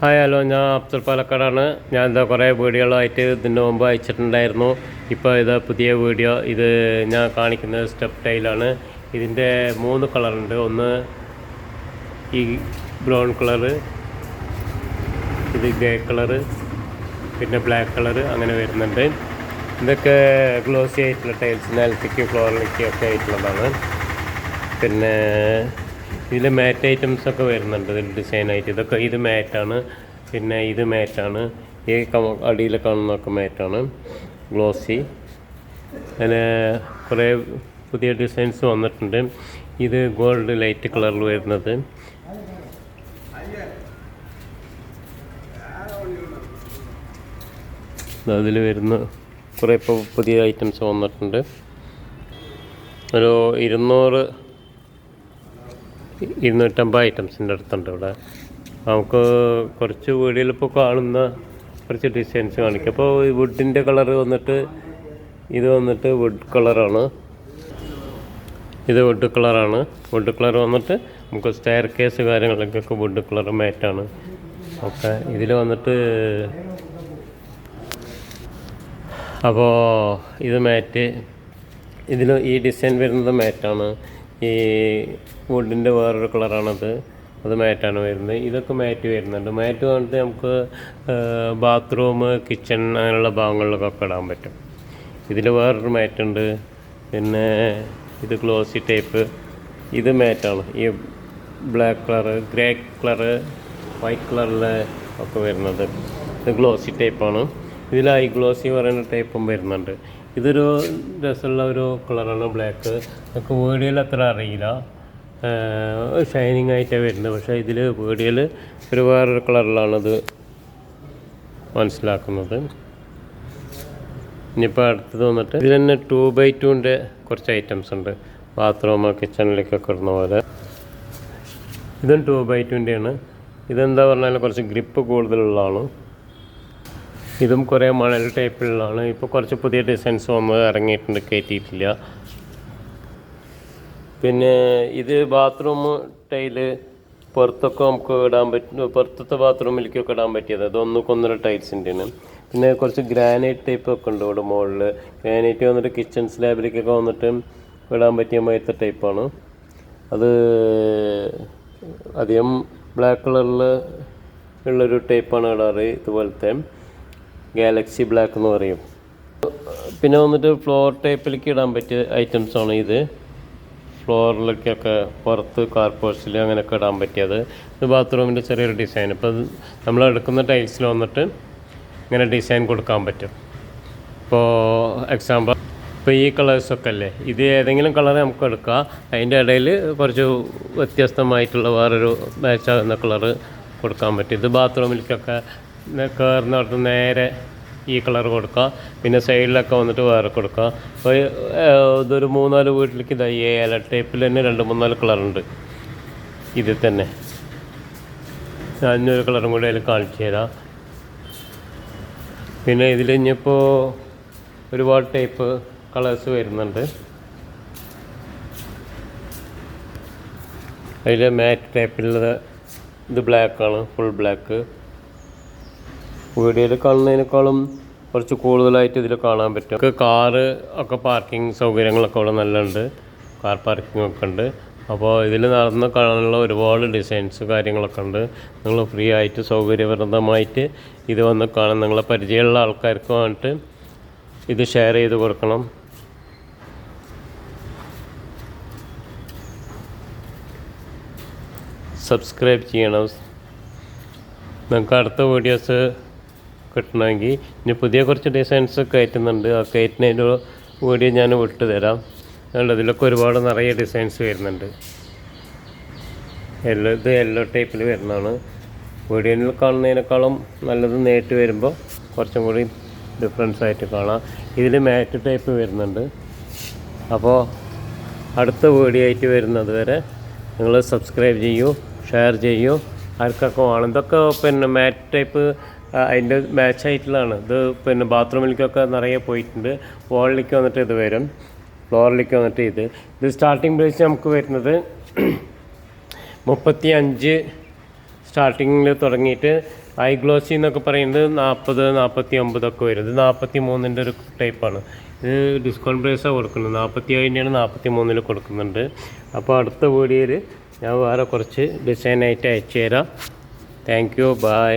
Hi hello, ഞാൻ അബ്ദുൽ പാലക്കാടാണ്. ഞാൻ എന്താ കുറേ വീഡിയോകളായിട്ട് ഇതിന് മുമ്പ് അയച്ചിട്ടുണ്ടായിരുന്നു. ഇപ്പോൾ ഇത് പുതിയ വീഡിയോ. ഇത് ഞാൻ കാണിക്കുന്നത് സ്റ്റെപ്പ് ടൈലാണ്. ഇതിൻ്റെ 3 കളറുണ്ട്. ഒന്ന് ഈ ബ്രൗൺ കളറ്, ഇത് ഗ്രേ കളറ്, പിന്നെ ബ്ലാക്ക് കളറ്, അങ്ങനെ വരുന്നുണ്ട്. ഇതൊക്കെ ഗ്ലോസി ആയിട്ടുള്ള ടൈൽസ്, നിലത്തേക്ക് ഫ്ലോറിലേക്ക് ഒക്കെ ആയിട്ടുള്ളതാണ്. പിന്നെ ഇതിൽ മാറ്റ് ഐറ്റംസൊക്കെ വരുന്നുണ്ട്. ഇതിൽ ഡിസൈനായിട്ട് ഇത് മാറ്റാണ്. പിന്നെ ഇത് മാറ്റാണ്. ഈ അടിയിൽ കാണുന്നതൊക്കെ മാറ്റാണ്, ഗ്ലോസി. അങ്ങനെ കുറേ പുതിയ ഡിസൈൻസ് വന്നിട്ടുണ്ട്. ഇത് ഗോൾഡ് ലൈറ്റ് കളറിൽ വരുന്നത്. അതിൽ വരുന്ന കുറേ ഇപ്പോൾ പുതിയ ഐറ്റംസ് വന്നിട്ടുണ്ട്. ഒരു 200-250 ഐറ്റംസിൻ്റെ അടുത്തുണ്ട് ഇവിടെ. നമുക്ക് കുറച്ച് വീഡിയോയിൽ ഇപ്പോൾ കാണുന്ന കുറച്ച് ഡിസൈൻസ് കാണിക്കും. അപ്പോൾ വുഡിൻ്റെ കളർ വന്നിട്ട് ഇത് വന്നിട്ട് വുഡ് കളറാണ്. ഇത് വുഡ് കളറാണ്. വുഡ് കളർ വന്നിട്ട് നമുക്ക് സ്റ്റെയർ കേസ് കാര്യങ്ങളൊക്കെ വുഡ് കളർ മാറ്റാണ്. ഓക്കെ, ഇതിൽ വന്നിട്ട് അപ്പോൾ ഇത് മാറ്റ്. ഇതിൽ ഈ ഡിസൈൻ വരുന്നത് മാറ്റാണ്. ഈ വുഡിൻ്റെ വേറൊരു കളറാണത്, അത് മാറ്റാണ് വരുന്നത്. ഇതൊക്കെ മാറ്റ് വരുന്നുണ്ട്. മാറ്റ് വന്നിട്ട് നമുക്ക് ബാത്റൂം, കിച്ചൺ അങ്ങനെയുള്ള ഭാഗങ്ങളിലൊക്കെ ഇടാൻ പറ്റും. ഇതിൽ വേറൊരു മാറ്റുണ്ട്. പിന്നെ ഇത് ഗ്ലോസി ടൈപ്പ്, ഇത് മാറ്റാണ്. ഈ black colour, grey colour, white കളറിൽ ഒക്കെ വരുന്നത് ഇത് ഗ്ലോസി ടൈപ്പാണ്. ഇതിൽ ഐ ഗ്ലോസി പറയുന്ന ടൈപ്പും വരുന്നുണ്ട്. ഇതൊരു രസമുള്ള ഒരു കളറാണ്, ബ്ലാക്ക്. നമുക്ക് വീഡിയോയിൽ അത്ര അറിയില്ല, ഷൈനിങ് ആയിട്ടാണ് വരുന്നത്. പക്ഷേ ഇതിൽ വീഡിയോയിൽ ഒരു വേറൊരു കളറിലാണിത് മനസ്സിലാക്കുന്നത്. ഇനിയിപ്പോൾ അടുത്തത് വന്നിട്ട് ഇതിൽ തന്നെ 2x2ൻ്റെ കുറച്ച് ഐറ്റംസ് ഉണ്ട്. ബാത്റൂം, കിച്ചണിലേക്കൊക്കെ ഇടുന്ന പോലെ. ഇതും 2x2ൻ്റെയാണ്. ഇതെന്താ പറഞ്ഞാൽ കുറച്ച് ഗ്രിപ്പ് കൂടുതലുള്ളതാണ്. ഇതും കുറേ മണൽ ടൈപ്പിലുള്ളതാണ്. ഇപ്പോൾ കുറച്ച് പുതിയ ഡിസൈൻസ് വന്ന് ഇറങ്ങിയിട്ടുണ്ട്, കയറ്റിയിട്ടില്ല. പിന്നെ ഇത് ബാത്റൂം ടൈല് പുറത്തൊക്കെ നമുക്ക് ഇടാൻ പറ്റും. പുറത്തത്തെ ബാത്റൂമിലേക്കൊക്കെ ഇടാൻ പറ്റിയത് അത് 1-1.5 ടൈൽസിൻ്റെയാണ്. പിന്നെ കുറച്ച് ഗ്രാനൈറ്റ് ടൈപ്പൊക്കെ ഉണ്ട് ഇവിടെ മുകളിൽ. ഗ്രാനൈറ്റ് വന്നിട്ട് കിച്ചൺ സ്ലാബിലേക്കൊക്കെ വന്നിട്ട് ഇടാൻ പറ്റിയ മയത്തെ ടൈപ്പാണ്. അത് അധികം ബ്ലാക്ക് കളറിൽ ഉള്ളൊരു ടൈപ്പാണ് ഇടാറ്. ഇതുപോലത്തെ ഗാലക്സി ബ്ലാക്ക് എന്ന് പറയും. പിന്നെ വന്നിട്ട് ഫ്ലോർ ടൈപ്പിലേക്ക് ഇടാൻ പറ്റിയ ഐറ്റംസാണ് ഇത്. ഫ്ലോറിലേക്കൊക്കെ പുറത്ത് കാർപോർട്സിൽ അങ്ങനെയൊക്കെ ഇടാൻ പറ്റിയത്. ഇത് ബാത്റൂമിൻ്റെ ചെറിയൊരു ഡിസൈൻ. ഇപ്പോൾ നമ്മൾ എടുക്കുന്ന ടൈൽസിൽ വന്നിട്ട് ഇങ്ങനെ ഡിസൈൻ കൊടുക്കാൻ പറ്റും. ഇപ്പോൾ എക്സാമ്പിൾ ഇപ്പോൾ ഈ കളേഴ്സൊക്കെ അല്ലേ, ഇത് ഏതെങ്കിലും കളർ നമുക്ക് എടുക്കാം. അതിൻ്റെ ഇടയിൽ കുറച്ച് വ്യത്യസ്തമായിട്ടുള്ള വേറൊരു മാച്ചാകുന്ന കളറ് കൊടുക്കാൻ പറ്റും. ഇത് ബാത്റൂമിലേക്കൊക്കെ കയറുന്നിടത്ത് നേരെ ഈ കളർ കൊടുക്കുക. പിന്നെ സൈഡിലൊക്കെ വന്നിട്ട് വേറെ കൊടുക്കുക. അപ്പോൾ ഇതൊരു 3-4 വീട്ടിലേക്ക് ഇതായി ഇല ടൈപ്പിൽ തന്നെ 2-3-4 കളറുണ്ട് ഇതിൽ തന്നെ. ഞാനൊരു കളറും കൂടി അതിൽ കാണിച്ചു തരാം. പിന്നെ ഇതിൽ ഇനിയിപ്പോൾ ഒരുപാട് ടൈപ്പ് കളേഴ്സ് വരുന്നുണ്ട്. അതിൽ മാറ്റ് ടൈപ്പിലുള്ളത് ഇത് ബ്ലാക്കാണ്, ഫുൾ ബ്ലാക്ക്. വീഡിയോയിൽ കാണുന്നതിനേക്കാളും കുറച്ച് കൂടുതലായിട്ട് ഇതിൽ കാണാൻ പറ്റും. കാറ് ഒക്കെ പാർക്കിംഗ് സൗകര്യങ്ങളൊക്കെ അവിടെ നല്ലുണ്ട്. കാർ പാർക്കിംഗ് ഒക്കെ ഉണ്ട്. അപ്പോൾ ഇതിൽ നടന്ന് കാണാനുള്ള ഒരുപാട് ഡിസൈൻസ് കാര്യങ്ങളൊക്കെ ഉണ്ട്. നിങ്ങൾ ഫ്രീ ആയിട്ട് സൗകര്യപ്രദമായിട്ട് ഇത് വന്ന് കാണാൻ, നിങ്ങളെ പരിചയമുള്ള ആൾക്കാർക്ക് വേണ്ടിയിട്ട് ഇത് ഷെയർ ചെയ്ത് കൊടുക്കണം. സബ്സ്ക്രൈബ് ചെയ്യണം. നിങ്ങൾക്ക് അടുത്ത വീഡിയോസ് കിട്ടണമെങ്കിൽ. ഇനി പുതിയ കുറച്ച് ഡിസൈൻസ് കയറ്റുന്നുണ്ട്. ആ കയറ്റുന്നതിൻ്റെ വീഡിയോ ഞാൻ വിട്ടു തരാം. അതുകൊണ്ട് ഇതിലൊക്കെ ഒരുപാട് നിറയെ ഡിസൈൻസ് വരുന്നുണ്ട്. ഇത് യെല്ലോ ടൈപ്പിൽ വരുന്നതാണ്. വീഡിയോയിൽ കാണുന്നതിനേക്കാളും നല്ലത് നേരിട്ട് വരുമ്പോൾ കുറച്ചും കൂടി ഡിഫറൻസ് ആയിട്ട് കാണാം. ഇതിൽ മാറ്റ് ടൈപ്പ് വരുന്നുണ്ട്. അപ്പോൾ അടുത്ത വീഡിയോ ആയിട്ട് വരുന്നത് വരെ നിങ്ങൾ സബ്സ്ക്രൈബ് ചെയ്യൂ, ഷെയർ ചെയ്യൂ. ആർക്കൊക്കെ വേണം. ഇതൊക്കെ പിന്നെ മാറ്റ് ടൈപ്പ് അതിൻ്റെ മാച്ചായിട്ടുള്ളതാണ്. ഇത് പിന്നെ ബാത്റൂമിലേക്കൊക്കെ നിറയെ പോയിട്ടുണ്ട്. വാളിലേക്ക് വന്നിട്ട് ഇത് വരും, ഫ്ലോറിലേക്ക് വന്നിട്ട് ഇത് സ്റ്റാർട്ടിംഗ് പ്രൈസ് നമുക്ക് വരുന്നത് 35 സ്റ്റാർട്ടിങ്ങിൽ തുടങ്ങിയിട്ട് ഐ ഗ്ലോസി എന്നൊക്കെ പറയുന്നത് 40-49 ഒക്കെ വരും. ഇത് 43-ൻ്റെ ഒരു ടൈപ്പാണ്. ഇത് ഡിസ്കൗണ്ട് പ്രൈസാണ് കൊടുക്കുന്നത്. 47-ൻ്റെയാണ് 43-ൽ കൊടുക്കുന്നുണ്ട്. അപ്പോൾ അടുത്ത വീഡിയോയിൽ ഞാൻ വേറെ കുറച്ച് ഡിസൈനായിട്ട് അയച്ചു തരാം. Thank you, by.